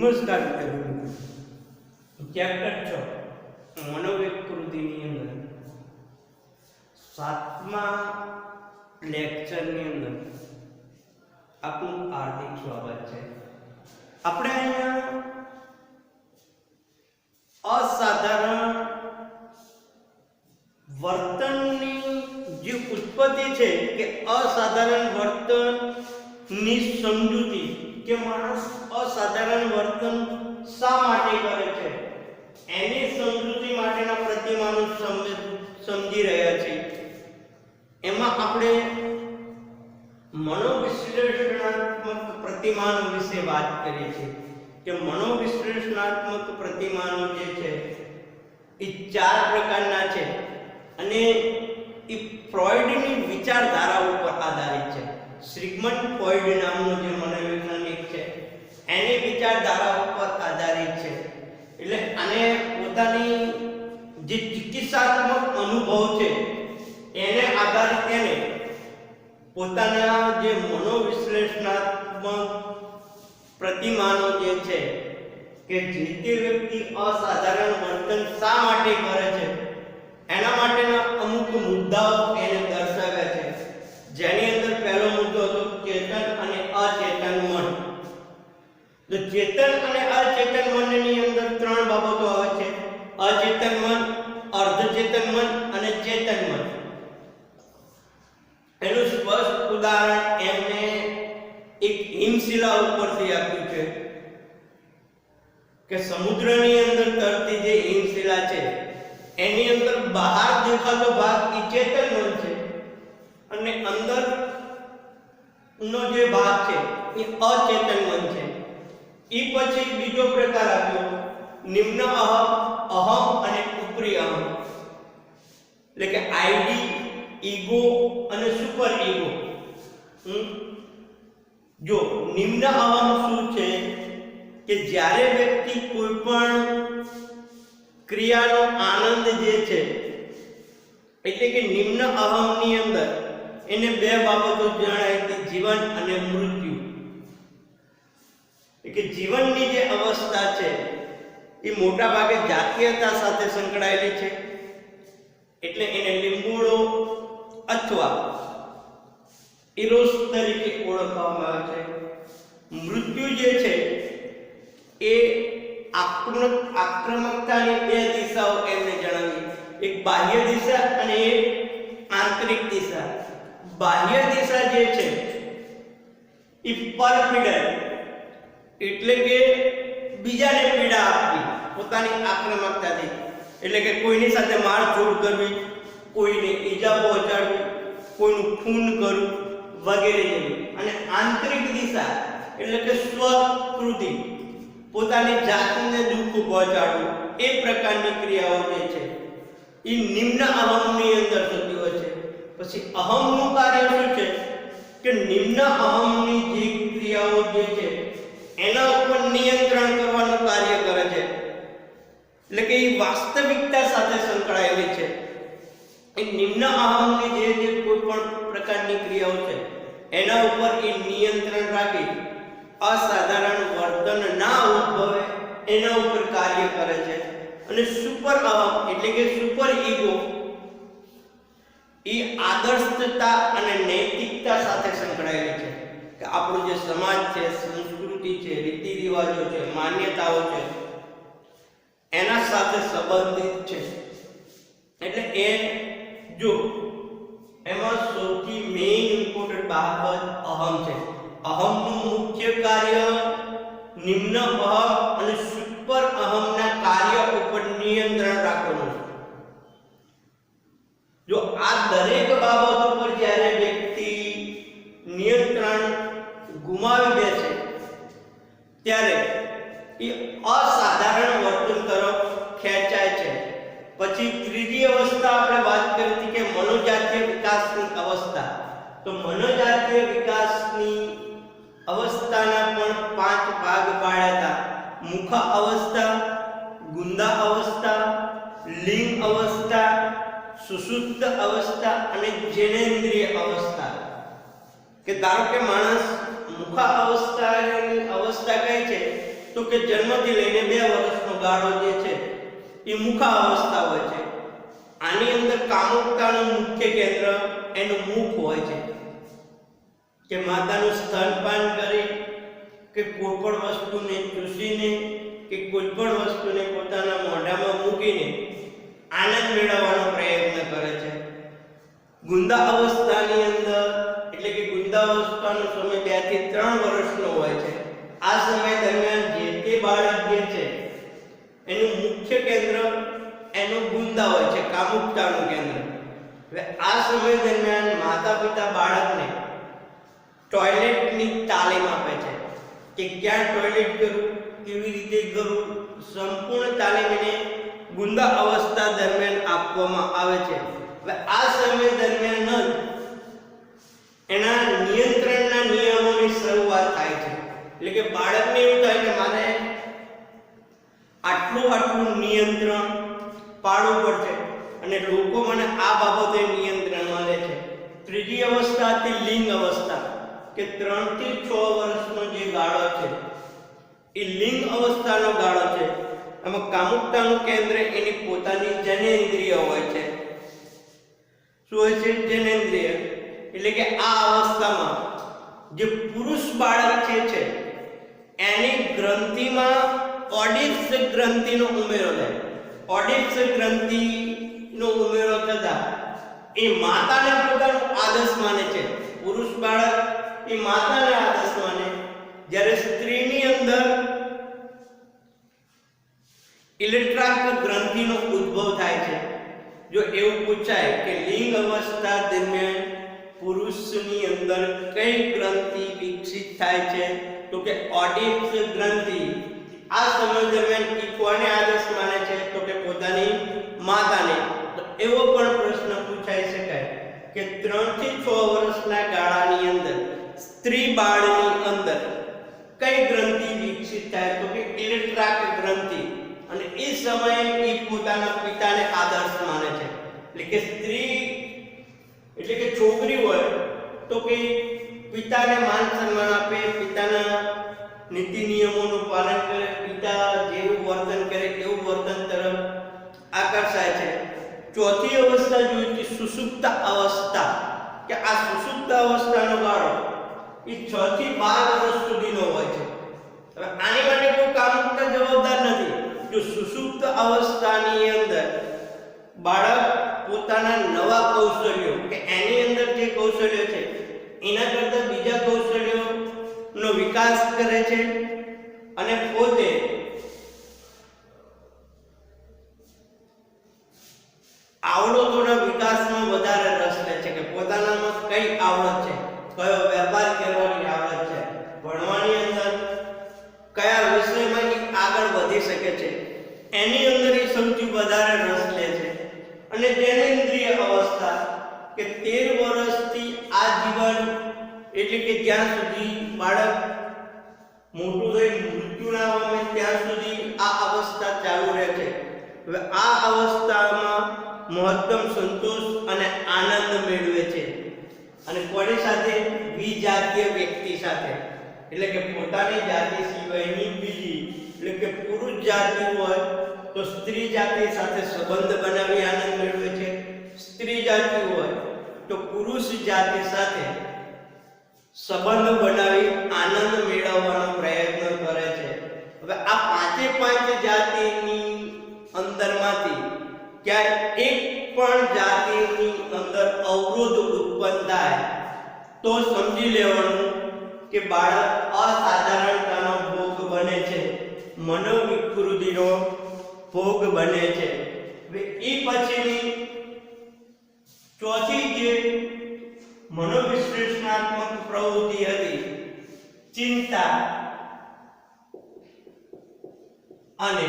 નમસ્કાર મિત્રો, ચેપ્ટર 6 મનોવિકૃતિની અંદર 7મા લેક્ચરની અંદર આપનું હાર્દિક સ્વાગત છે। આપણે અહીંયા અસાધારણ વર્તનની જે ઉત્પત્તિ છે કે અસાધારણ વર્તનની સમજૂતી કે માણસ અસાધારણ વર્તન શા માટે કરે છે એની સમજૂતી માટેના પ્રતિમાનો સમજી રહ્યા છીએ। એમાં આપણે મનોવિશ્લેષણાત્મક પ્રતિમાનો વિશે વાત કરીએ છીએ કે મનોવિશ્લેષણાત્મક પ્રતિમાનો જે છે એ 4 પ્રકારના છે અને એ ફ્રોઈડની વિચારધારા ઉપર આધારિત છે। સિગમન્ડ ફ્રોઈડ નામનો જે મનોવૈજ્ઞાનિક છે એની વિચારધારા ઉપર આધારિત છે। એટલે આને પોતાની જે ચિકિત્સાત્મક અનુભવ છે એને આધારિત એને પોતાના જે મનોવિશ્લેષણાત્મક પ્રતિમાનો જે છે કે જે તે વ્યક્તિ અસાધારણ વર્તન શા માટે કરે છે એના માટેના અમુક મુદ્દાઓ એને દર્શાવ્યા છે, જેની અંદર પહેલો મુદ્દો હતો ચેતન અને અચેતન મન। તો ચેતન અને અચેતન મનની અંદર 3 બાબતો આવે છે: અચેતન મન, અર્ધચેતન મન અને ચેતન મન। એનું સ્પષ્ટ ઉદાહરણ એમને એક હિમશિલા ઉપરથી આપ્યું છે કે સમુદ્રની અંદર તરતી જે હિમશિલા છે એની અંદર બહાર દેખાતો ભાગ એ ચેતન મન છે અને અંદર નો જે ભાગ છે એ અચેતન મન છે। એ પછી બીજો પ્રકાર આપ્યો નિમ્ન અહમ, અહમ અને ઉપરી અહમ, એટલે કે આઈડી, ઈગો અને સુપર ઈગો। જો નિમ્ન અહમ શું છે કે જ્યારે વ્યક્તિ કોઈ પણ ક્રિયાનો આનંદ જે છે એટલે કે નિમ્ન અહમની અંદર એને 2 બાબતો જણાય કે જીવન અને મૃત્યુ। કે જીવનની જે અવસ્થા છે એ મોટા ભાગે જાતીયતા સાથે સંકળાયેલી છે એટલે એને લીંબુડો અથવા ઇરોસ તરીકે ઓળખવામાં આવે છે। મૃત્યુ જે છે એ આક્રમકતાની 2 દિશાઓ એમને જણાવી, એક બાહ્ય દિશા અને એક આંતરિક દિશા। બાહ્ય દિશા જે છે એ પરપીડન એટલે કે બીજાને પીડા આપવી પોતાની આક્રમકતાથી, એટલે કે કોઈની સાથે મારઝૂડ કરવી, કોઈને ઈજા પહોંચાડવી, કોઈનું ખૂન કરવું વગેરે જેવી। અને આંતરિક દિશા એટલે કે સ્વકૃતિ, પોતાની જાતને દુઃખ પહોંચાડવું, એ પ્રકારની ક્રિયાઓ જે છે એ નિમ્ન અહમની અંદર થતી હોય છે। પછી અહમનું કાર્ય શું છે કે નિમ્ન અહમની જે ક્રિયાઓ જે છે એના ઉપર નિયંત્રણ કરવાનું કાર્ય કરે છે, એટલે કે એ વાસ્તવિકતા સાથે સંકળાયેલી છે। એ નિમ્ન અહમની જે કોઈ પણ પ્રકારની ક્રિયાઓ છે એના ઉપર એ નિયંત્રણ રાખી અસાધારણ વર્તન ના ઉદ્ભવે એના ઉપર કાર્ય કરે છે। અને સુપર અહમ એટલે કે સુપર ઈગો એ આદર્શતા અને નૈતિકતા સાથે સંકળાયેલી છે કે આપણો જે સમાજ છે, સંસ્કૃતિ છે, રીતિ રિવાજો છે, માન્યતાઓ છે એના સાથે સંબંધિત છે। એટલે એ જો એમાં સૌથી મેઇન ઇમ્પોર્ટન્ટ બાબત અહમ છે। અહમનું મુખ્ય કાર્ય નિમ્ન અહમ અને સુપર અહમના કાર્ય ઉપર નિયંત્રણ રાખવાનું છે। જો આ દરેક બાબતો પર જ્યારે વ્યક્તિ નિયંત્રણ ગુમાવી દે છે ત્યારે એ અસાધારણ વર્તન તરફ ખેંચાય છે। પછી ત્રીજી અવસ્થા આપણે વાત કરી હતી કે મનોજાતીય વિકાસની અવસ્થા। તો મનોજાતીય વિકાસની અવસ્થાના પણ 5 ભાગ પાડ્યા હતા: મુખ અવસ્થા, ગુંદા અવસ્થા, લિંગ અવસ્થા, સુષુપ્ત અવસ્થા અને જનેન્દ્રિય અવસ્થા। કે ધારો કે માણસ મુખ અવસ્થાની અવસ્થા કઈ છે તો કે જન્મથી લઈને 2 વર્ષનો ગાળો જે છે એ મુખા અવસ્થા હોય છે. આની અંદર કામુકતાનું મુખ્ય કેન્દ્ર એનું મુખ હોય છે કે માતાનું સ્તનપાન કરી કે કોઈ પણ વસ્તુને ચૂસીને કે કોઈ પણ વસ્તુને પોતાના મોઢામાં મૂકીને આનંદ મેળવવાનો પ્રયત્ન કરે છે. ગુંદા અવસ્થાની અંદર એટલે કે ગુંદા અવસ્થાનો સમય 2 થી 3 વર્ષનો હોય છે. આ સમય દરમિયાન જે તે બાળક જે છે એનું મુખ્ય કેન્દ્ર એનું ગુંદા હોય છે, કામુકતાનું કેન્દ્ર. હવે આ સમય દરમિયાન માતા પિતા બાળકને ટોયલેટની તાલીમ આપે છે કે ક્યાં ટોયલેટ કરવું, કેવી રીતે કરવું, સંપૂર્ણ તાલીમ એને ગુંદા અવસ્થા દરમિયાન આપવામાં આવે છે. હવે આ સમય દરમિયાન જ એના નિયંત્રણના નિયમોની શરૂઆત થાય છે. એટલે કે બાળકને એવું થાય કે મારે આટલું નિયંત્રણ પાડવું પડશે અને લોકો મને આ બાબતે નિયંત્રણમાં લે છે. ત્રીજી અવસ્થા હતી લિંગ અવસ્થા કે 3 થી 6 વર્ષનો જે ગાળો છે એ લિંગ અવસ્થાનો ગાળો છે. એમાં કામુકતાનું કેન્દ્ર એની પોતાની જનેન્દ્રિય હોય છે. શું હોય છે? જનેન્દ્રિય. એટલે કે આ અવસ્થામાં જે પુરુષ બાળક છે એની ગ્રંથિમાં ઓડિપ્સ ગ્રંથિનો ઉમેરો થાય. ઓડિપ્સ ગ્રંથિનો ઉમેરો થતા એ માતાને પોતાનો આદર્શ માને છે. પુરુષ બાળક એ માતાને આદર્શ માને, જ્યારે સ્ત્રીની અંદર ઇલેક્ટ્રાક ગ્રંથિનો ઉદ્ભવ થાય છે. જો એવું પૂછાય કે લિંગ અવસ્થા દરમિયાન પુરુષની અંદર કઈ ગ્રંથિ વિકસિત થાય છે તો કે ઓડિપ્સ ગ્રંથિ. આ સમય દરમિયાન એ કોને આદર્શ માને છે તો કે પોતાની માતાને. તો એવો પણ પ્રશ્ન પૂછાઈ શકાય કે 3 થી 6 વર્ષના ગાળાની અંદર સ્ત્રી બાળની અંદર કઈ ગ્રંથિ વિકસિત થાય તો કે ઇલેક્ટ્રાક ગ્રંથિ. અને એ સમયે એ પોતાના પિતાને આદર્શ માને છે. એટલે કે સ્ત્રી એટલે કે છોકરી હોય તો કે પિતાને માન સન્માન આપે, પિતાના નીતિ નિયમોનું પાલન કરે, પિતા જેવું વર્તન કરે એવું વર્તન તરફ આકર્ષાય છે. ચોથી અવસ્થા જોઈએ કે સુષુપ્ત અવસ્થા કે આ સુષુપ્ત અવસ્થાનો ગાળો એ 6 થી 12 વર્ષ સુધીનો હોય છે. હવે આની માટે કોઈ કામુકતા જવાબદાર નથી. જો સુષુપ્ત અવસ્થાની અંદર બાળક પોતાના નવા કૌશલ્યો કે એની અંદર જે કૌશલ્યો છે એના કરતાં બીજા કૌશલ્યોનો વિકાસ કરે છે અને પોતે આવડતોના વિકાસમાં વધારે રસ લે છે કે પોતાનામાં કઈ આવડત છે, કયો વેપાર કરવાની આવડત છે, ભણવાની અંદર કયા વિષયમાં આગળ વધી શકે છે એની અંદર એ સૌથી વધારે રસ લે છે. અને જનેન્દ્રિય અવસ્થા કે 13 વર્ષથી આજીવન એટલે કે જ્યાં સુધી બાળક મોટું થઈ મૃત્યુ ના પામે ત્યાં સુધી આ અવસ્થા ચાલુ રહે છે. હવે આ અવસ્થામાં મહત્તમ સંતોષ અને આનંદ મેળવે છે. અને કોની સાથે? વિજાતીય વ્યક્તિ સાથે. એટલે કે પોતાની જાતિ સિવાયની બીજી એટલે કે પુરુષ જાતિ હોય તો સ્ત્રી જાતિ સાથે સંબંધ બનાવી આનંદ મેળવે છે. સ્ત્રી જાતિ હોય તો પુરુષ જાતિ સાથે સંબંધ બનાવી આનંદ મેળવવાનો પ્રયત્ન કરે છે. હવે આ પાંચે જાતિની અંદરમાંથી ક્યાંય એક પણ જાતિની અંદર અવરોધ ઉત્પન્ન થાય તો સમજી લેવાનું કે બાળક અસાધારણતાનો ભોગ બને છે, મનોવિકૃતિનો ભોગ બને છે. એ પછીની ચોથી જે મનોવિશ્લેષણાત્મક પ્રવૃત્તિ હતી ચિંતા અને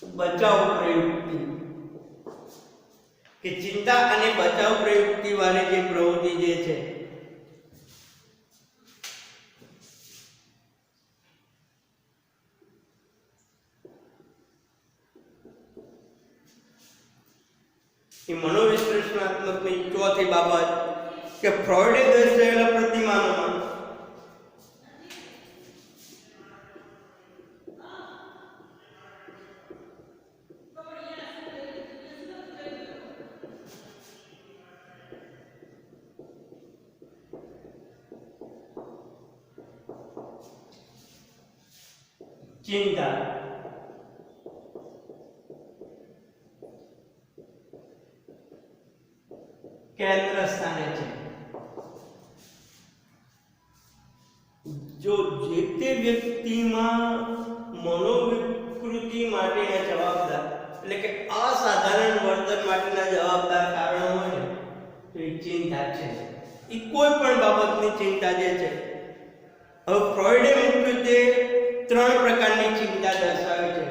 બચાવ પ્રવૃત્તિ કે ચિંતા અને બચાવ પ્રવૃત્તિ વાળી જે પ્રવૃત્તિ જે છે એ મનોવિશ્લેષણાત્મકની ચોથી બાબત કે ફ્રોઈડે દર્શાવેલા પ્રતિમાનોમાં ચિંતા, કેન્દ્ર સ્થાને છે. જો જે તે વ્યક્તિમાં મનોવિકૃતિ માટેના જવાબદાર એટલે કે અસાધારણ વર્તન માટેના જવાબદાર કારણો હોય તો એ ચિંતા છે. એ કોઈ પણ બાબતની ચિંતા જે છે. હવે ફ્રોઈડે મુખ્યત્વે 3 પ્રકારની ચિંતા દર્શાવી છે.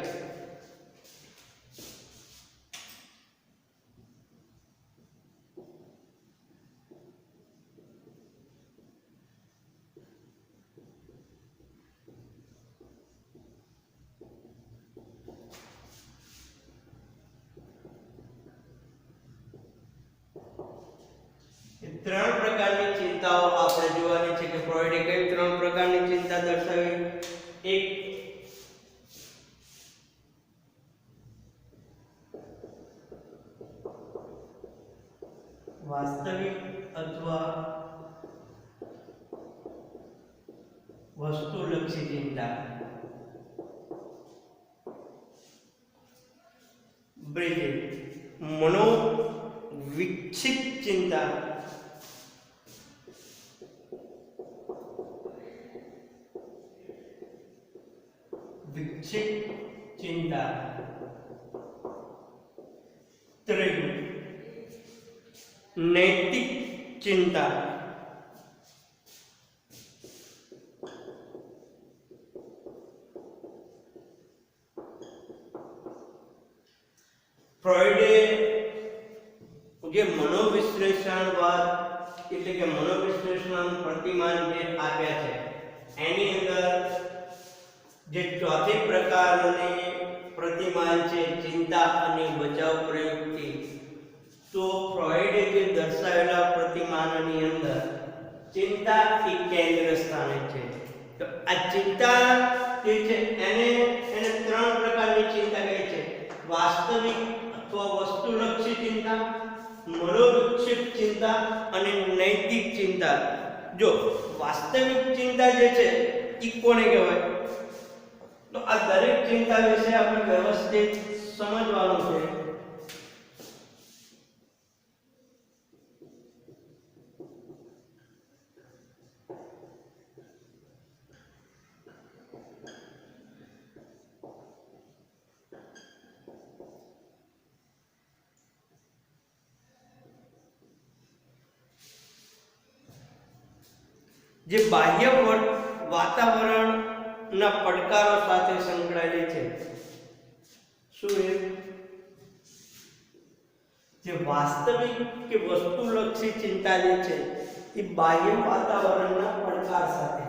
ત્રણ પ્રકારની ચિંતાઓ આપણે જોવાની છે કે ફ્રોઈડે કઈ 3 પ્રકારની ચિંતા દર્શાવી. એક વાસ્તવિક અથવા વસ્તુલક્ષી ચિંતા. બીજી મનોવિક્ષિપ્ત ચિંતા. વિક્ષિપ્ત ચિંતા. ત્રીજું નૈતિક ચિંતા. ફ્રોઈડે જે મનોવિશ્લેષણવાદ એટલે કે મનોવિશ્લેષણ પ્રતિમાન જે આપ્યા છે એની અંદર જે ચોથી પ્રકારની પ્રતિમાન છે ચિંતા અને બચાવ પ્રયુક્તિ. તો ફ્રોઈડે જે દર્શાવેલા પ્રતિમાનની અંદર ચિંતા એ કેન્દ્ર સ્થાને છે. તો આ ચિંતા જે છે એને 3 પ્રકારની ચિંતા કહે છે. વાસ્તવિક અથવા વસ્તુલક્ષી ચિંતા, મનોવિક્ષિપ્ત ચિંતા અને નૈતિક ચિંતા. જો વાસ્તવિક ચિંતા જે છે એ કોને કહેવાય? તો આ દરેક ચિંતા વિશે આપણે વ્યવસ્થિત સમજવાનું છે. જે બાહ્ય વાતાવરણના પડકારો સાથે સંકળાયેલી છે. શું એ જે વાસ્તવિક કે વસ્તુલક્ષી ચિંતા જે છે એ બાહ્ય વાતાવરણના પડકાર સાથે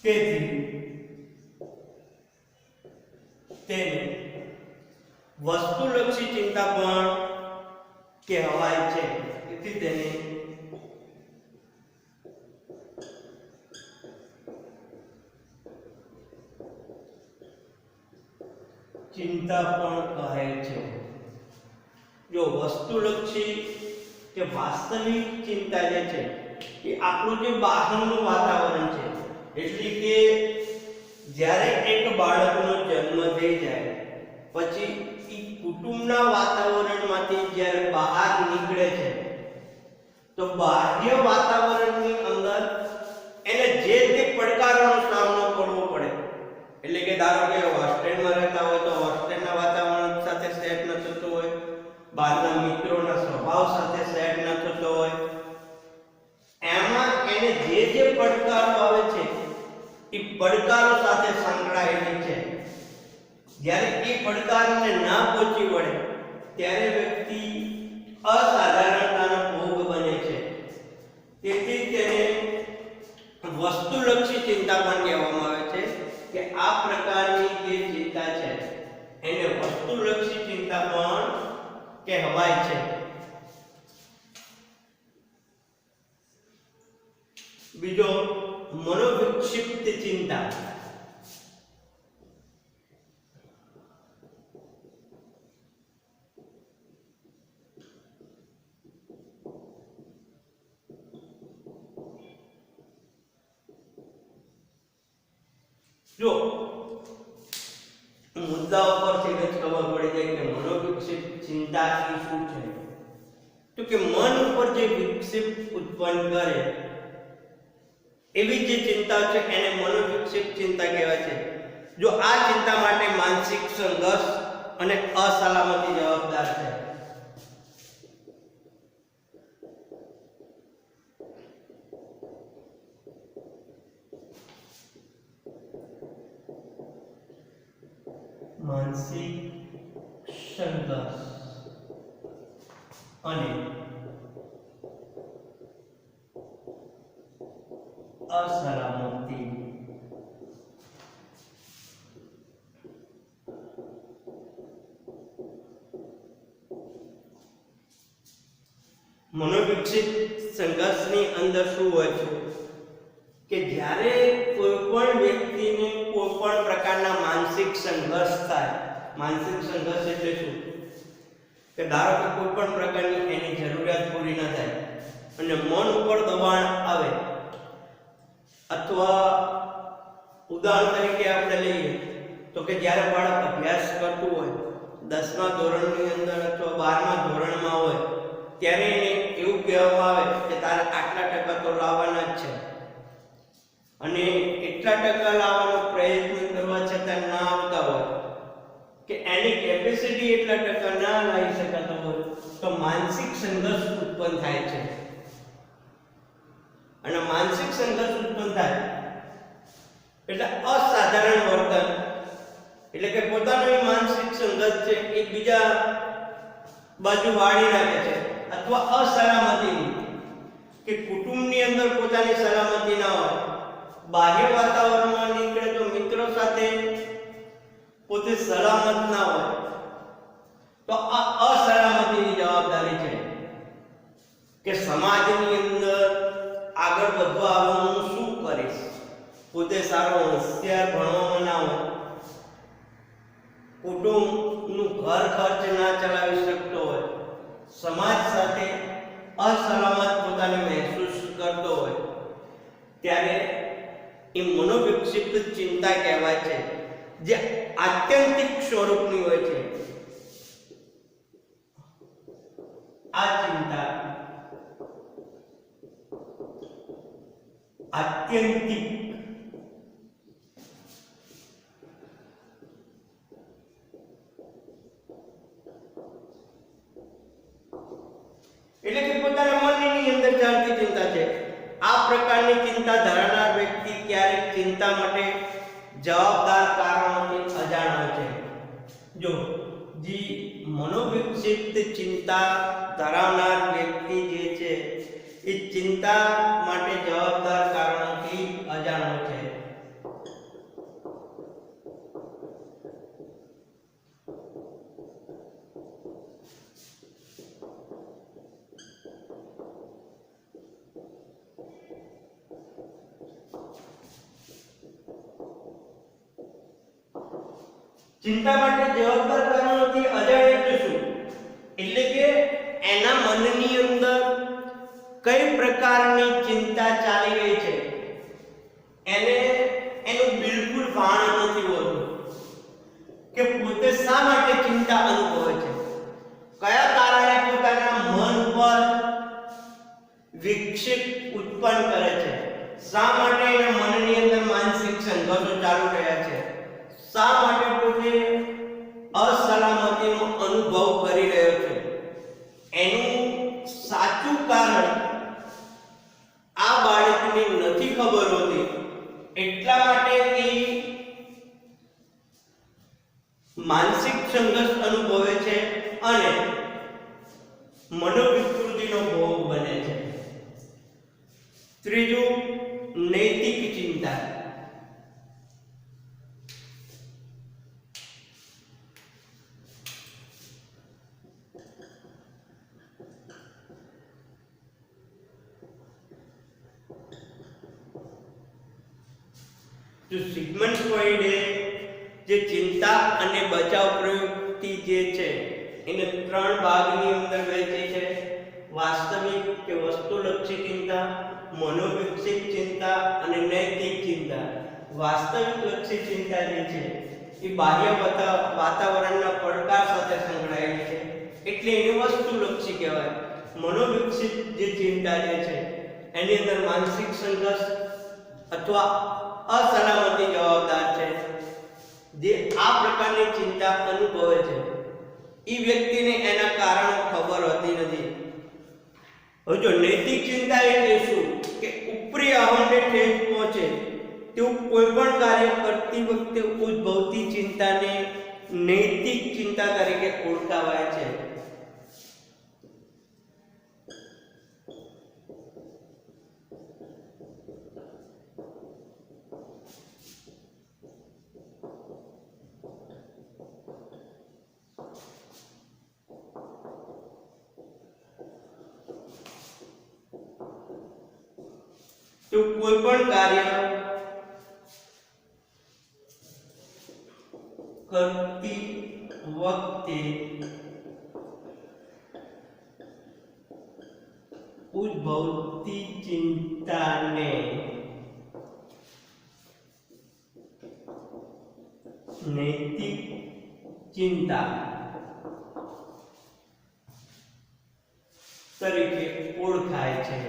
તેથી તેને વસ્તુલક્ષી ચિંતા પણ કહેવાય છે. તેથી તેને ચિંતા પણ કહે છે. જો વસ્તુલક્ષી કે વાસ્તવિક ચિંતા જે છે એ આપણું જે બહારનું વાતાવરણ છે, એટલે કે જ્યારે એક બાળકનો જન્મ થઈ જાય પછી એ કુટુંબના વાતાવરણમાંથી જ્યારે બહાર નીકળે છે તો બાહ્ય વાતાવરણની અંદર એને જે તે પડકારોનો સામનો કરવો પડે. એટલે કે ધારો કે હોસ્ટેલમાં રહેતા હોય તો હોસ્ટેલના વાતાવરણ સાથે સેટ ન થતું હોય, બહારના મિત્રોના સ્વભાવ સાથે સેટ ન થતો હોય, એમાં એને જે પડકારો આવે છે એ પડકારો સાથે સંકળાયેલી છે. જ્યારે એ પડકારને ના પહોંચી વળે ત્યારે વ્યક્તિ અસાધારણતાનો ભોગ બને છે. તેથી તેને વસ્તુલક્ષી ચિંતા પણ કહેવામાં આવે છે કે આ પ્રકારની જે ચિંતા છે એને વસ્તુલક્ષી ચિંતા પણ કહેવાય છે. બીજો મનોવિક્ષિપ્ત ચિંતા. જો મુદ્દા ઉપરથી જ ખબર પડી જાય કે મનોવિક્ષિપ્ત ચિંતા એ શું છે. તો કે મન ઉપર જે વિક્ષેપ ઉત્પન્ન કરે એવી જે ચિંતા છે એને મનોવિક્ષેપ ચિંતા કહેવાય છે. જો આ ચિંતા માટે માનસિક સંઘર્ષ અને અસલામતી જવાબદાર છે. માનસિક સંઘર્ષ અને અસલામતી મનોવિક્ષિત સંઘર્ષની અંદર શું હોય છે કે જ્યારે કોઈ પણ વ્યક્તિને કોઈ પણ પ્રકારના માનસિક સંઘર્ષ થાય. માનસિક સંઘર્ષ એટલે શું કે ધારો કે કોઈ પણ પ્રકારની એની જરૂરિયાત પૂરી ન થાય અને મન ઉપર દબાણ આવે, અથવા ઉદાહરણ તરીકે આપણે લઈએ તો કે જ્યારે બાળક અભ્યાસ કરતું હોય 10મા ધોરણની અંદર અથવા 12મા ધોરણમાં હોય ત્યારે એને એવું કહેવામાં આવે કે તારે આટલા ટકા તો લાવવાના જ છે અને એટલા ટકા લાવવાનો પ્રયત્ન કરવા છતાં ના આવતા હોય કે એની કેપેસિટી એટલા ટકા ના લાવી શકાતો હોય તો માનસિક સંઘર્ષ ઉત્પન્ન થાય છે. અને માનસિક સંઘર્ષ ઉત્પન્ન થાય એટલે અસાધારણ વર્તન, એટલે કે પોતાનો માનસિક સંઘર્ષ છે એ બીજા બાજુ વાળી રાખે છે. અથવા અસલામતી કે કુટુંબની અંદર પોતાની સલામતી ના હોય, બાહ્ય વાતાવરણમાં નીકળે તો મિત્રો સાથે પોતે સલામત ના હોય તો આ અસલામતીની જવાબદારી છે કે સમાજની અંદર આગળ વધવા હું શું કરીશ. પોતે સારો હોશિયાર ભણવામાં ના હોય, કુટુંબનું ઘર ખર્ચ ના ચલાવી શકતો હોય, સમાજ સાથે અસલામત પોતાને મહેસૂસ કરતો હોય ત્યારે એ મનોવિક્ષિપ્ત ચિંતા કહેવાય છે, જે આત્યંતિક સ્વરૂપની હોય છે. આ ચિંતા આત્યંતિક એટલે કે પોતાના મનની અંદર ચાલતી ચિંતા છે. આ પ્રકારની ચિંતા ધરાવનાર વ્યક્તિ ક્યારેક ચિંતા માટે જવાબદાર કારણોથી અજાણ હોય છે. જો જે મનોવિક્ષિપ્ત ચિંતા ધરાવનાર વ્યક્તિ જે છે એ ચિંતા માટે જવાબદાર કારણોથી અજાણ હોય છે. ચિંતા માટે જવાબદાર કારણોથી અજાણ એટલે શું? એટલે કે એના મનની અંદર કઈ પ્રકારની ચિંતા ચાલી રહી છે એને એનું બિલકુલ ભાન નથી હોતું કે પોતે શા માટે ચિંતા અનુભવે છે, કયા કારણે પોતાના મન પર વિક્ષેપ ઉત્પન્ન કરે છે, શા માટે એના મનની અંદર માનસિક સંઘર્ષો ચાલુ રહ્યા છે, શા માટે પોતે અસલામતીનો અનુભવ કરી રહ્યો છે. એનું સાચું કારણ આ બાળકને નથી ખબર હોતી, એટલા માટે એ માનસિક સંઘર્ષ અનુભવે છે અને નૈતિક ચિંતા. જો સિગમન્ડ ફ્રોઈડે જે ચિંતા અને બચાવ પ્રવૃત્તિ જે છે એને ત્રણ ભાગની અંદર વહેંચી છે: વાસ્તવિક કે વસ્તુલક્ષી ચિંતા, મનોવિકસિત ચિંતા અને નૈતિક ચિંતા. વાસ્તવિક લક્ષી ચિંતા જે છે એ બાહ્ય વાતાવરણના પડકાર સાથે સંકળાયેલી છે, એટલે એને વસ્તુલક્ષી કહેવાય. મનોવિકસિત જે ચિંતા જે છે એની અંદર માનસિક સંઘર્ષ અથવા અસલામતી જવાબદાર છે. જે આ પ્રકારની ચિંતા અનુભવે છે એ વ્યક્તિને એના કારણો ખબર હોતી નથી. હવે જો નૈતિક ચિંતા એટલે શું કે ઉપરી અહમને ઠેસ પહોંચે તેવું કોઈ પણ કાર્ય કરતી વખતે ઉદ્ભવતી ચિંતાને નૈતિક ચિંતા તરીકે ઓળખાવાય છે. તો કોઈ પણ કાર્ય કરતી વખતે ઉદ્ભવતી ચિંતાને નૈતિક ચિંતા તરીકે ઓળખાય છે.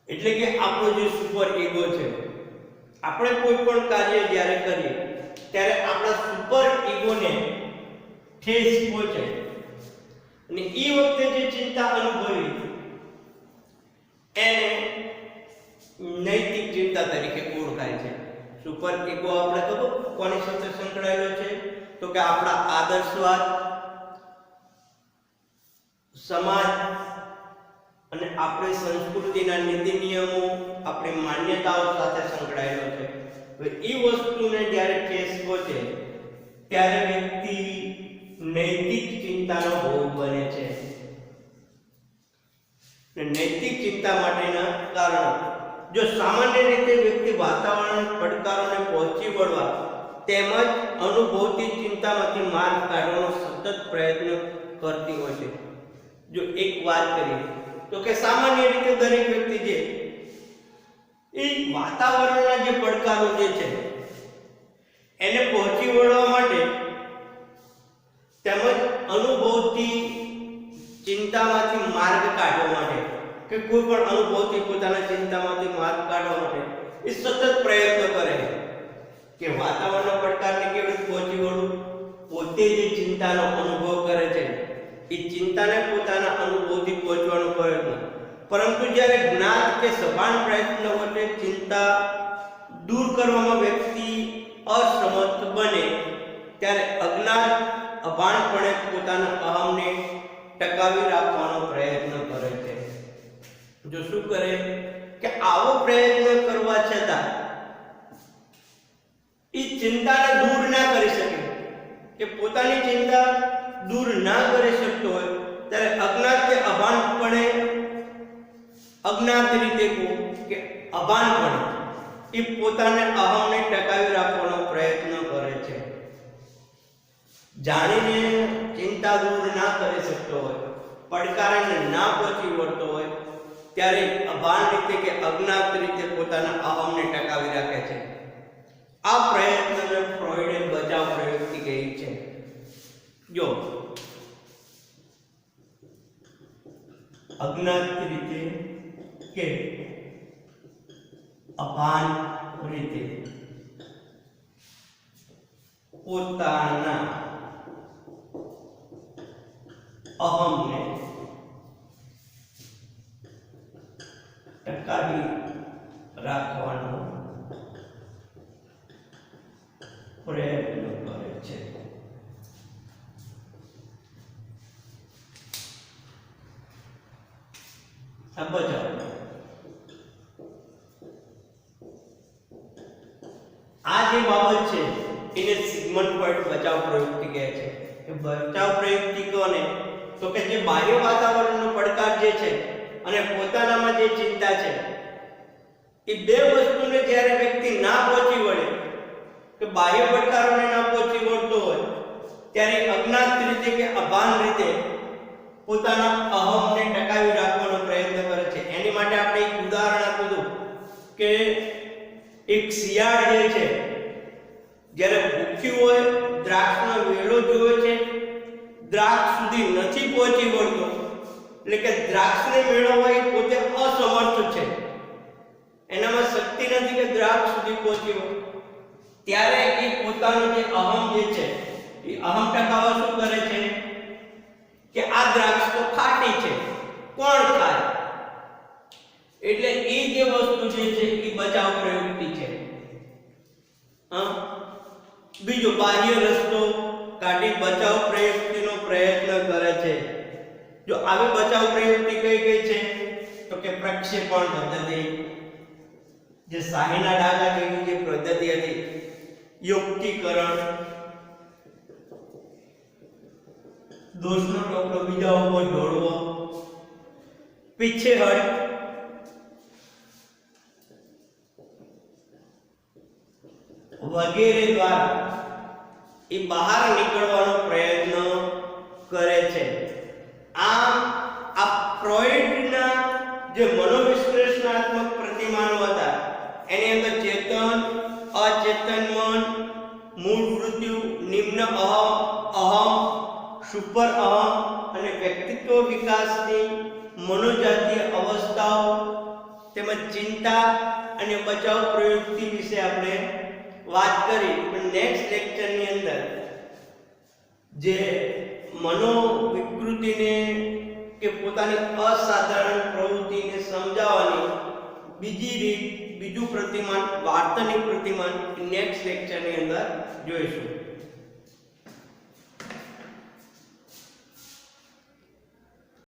એટલે કે આપણો જે સુપર ઈગો છે, આપણે કોઈ પણ કાર્ય જ્યારે કરીએ ત્યારે આપણા સુપર ઈગોને ઠેસ પહોંચે અને એ વખતે જે ચિંતા અનુભવી એને નૈતિક ચિંતા તરીકે ઓળખાય છે. સુપર ઈગો આપણે ખબર કોની સાથે સંકળાયેલો છે? તો કે આપણા આદર્શવાદ, સમાજ અને આપણી સંસ્કૃતિના નીતિ નિયમો, આપણી માન્યતાઓ સાથે સંકળાયેલો છે. હવે એ વસ્તુને જ્યારે ઠેસ પહોંચે ત્યારે વ્યક્તિ નૈતિક ચિંતાનો ભોગ બને છે. નૈતિક ચિંતા માટેના કારણો: જો સામાન્ય રીતે વ્યક્તિ વાતાવરણ પડકારોને પહોંચી વળવા તેમજ અનુભવતી ચિંતામાંથી માર્ગ કાઢવાનો સતત પ્રયત્ન કરતી હોય છે. જો એક વાત કરીએ તો કે સામાન્ય રીતે દરેક વ્યક્તિ જે એ વાતાવરણના જે પડકારો જે છે એને પહોંચી વળવા માટે તેમજ અનુભવતી ચિંતામાંથી માર્ગ કાઢવા માટે કે કોઈ પણ અનુભવતી પોતાના ચિંતામાંથી માર્ગ કાઢવા માટે એ સતત પ્રયત્ન કરે કે વાતાવરણના પડકારને કેવી રીતે પહોંચી વળવું. પોતે જે ચિંતાનો અનુભવ કરે છે એ ચિંતાને પોતાના અનુભવથી પહોંચવાનો પ્રયત્ન, પરંતુ જ્યારે જ્ઞાત કે સભાન પ્રયત્ન વડે ચિંતા દૂર કરવામાં વ્યક્તિ અસમર્થ બને ત્યારે અજ્ઞાત અભાણપણે પોતાના અહમને ટકાવી રાખવાનો પ્રયત્ન કરે છે. જો શું કરે કે આવો પ્રયત્ન કરવા છતાં એ ચિંતાને દૂર ના કરી શકે કે પોતાની ચિંતા દૂર ના કરી શકતો હોય ત્યારે અજ્ઞાત કે અભાણપણે, અજ્ઞાત રીતે કે અભાણપણે એ પોતાને અહમને ટકાવી રાખવાનો પ્રયત્ન કરે છે. જાણીને ચિંતા દૂર ના કરી શકતો હોય, પડકારને ના પહોંચી વળતો હોય ત્યારે અભાણ રીતે કે અજ્ઞાત રીતે પોતાના અહમને ટકાવી રાખે છે. આ પ્રયત્નને ફ્રોઈડે બચાવ પ્રવૃત્તિ કહી છે. જો અજ્ઞાત રીતે કે અભાન રીતે પોતાના અહમને ટકાવી રાખવાનો પ્રયત્ન કરે છે. આ બચાવ. આ જે બાબત છે એને સિગમન્ડ ફ્રોઈડ બચાવ પ્રયુક્તિ કહે છે. કે બચાવ પ્રયુક્તિ કોને? તો કે જે બાહ્ય વાતાવરણનો પડકાર જે છે અને પોતાનામાં જે ચિંતા છે, એ બે વસ્તુને જ્યારે વ્યક્તિ ના પહોંચી વળે, કે બાહ્ય પડકારોને ના પહોંચી વળતો હોય, ત્યારે અજ્ઞાત રીતે કે અભાન રીતે પોતાના અહમને ટકાવી રાખવાનો પ્રયત્ન કરે છે. એની માટે આપણે એક ઉદાહરણ આપ્યું હતું કે એક શિયાળ જે છે જ્યારે ભૂખ્યું હોય, દ્રાક્ષનો વેલો જોવે છે, દ્રાક્ષ સુધી નથી પહોંચી વળતો, એટલે કે દ્રાક્ષને મેળવવા એ પોતે અસમર્થ છે, એનામાં શક્તિ નથી કે દ્રાક્ષ સુધી પહોંચી વળે, ત્યારે એ પોતાનો જે અહમ જે છે એ અહમ ટકાવવા શું કરે છે કે આ દ્રાક્ષ તો ખાટી છે, કોણ ખાય? એટલે એ જે વસ્તુ જે છે એ બચાવ પ્રયુક્તિ છે. બીજો બાહ્ય રસ્તો કાઢી બચાવ પ્રયુક્તિનો પ્રયત્ન કરે છે. જો આવી બચાવ પ્રયુક્તિ કઈ છે તો કે પ્રક્ષેપણ પદ્ધતિ, જે શાહીના ડાઘા જેવી જે પદ્ધતિ હતી, યુક્તિકરણ, દોષનો ટોપલો બીજા ઉપર ઢોળવો, પીછેહટ, વગેરે દ્વારા એ બહાર નીકળવાનો પ્રયત્ન કરે છે. આમ આ ફ્રોઈડના જે મનોવિશ્લેષણાત્મક પ્રતિમાનો હતા એની અંદર ચેતન, અચેતન મન, મૂળ મૃત્યુ, નિમ્ન અહમ, સુપર અહમ અને વ્યક્તિત્વ વિકાસની મનોજાતીય અવસ્થાઓ તેમજ ચિંતા અને બચાવ પ્રયુક્તિ વિશે આપણે વાત કરી. પણ નેક્સ્ટ લેક્ચરની અંદર જે મનોવિકૃતિને કે પોતાની અસાધારણ પ્રવૃત્તિને સમજાવવાની બીજી રીત, બીજું પ્રતિમાન, વાર્તનિક પ્રતિમાન નેક્સ્ટ લેક્ચરની અંદર જોઈશું.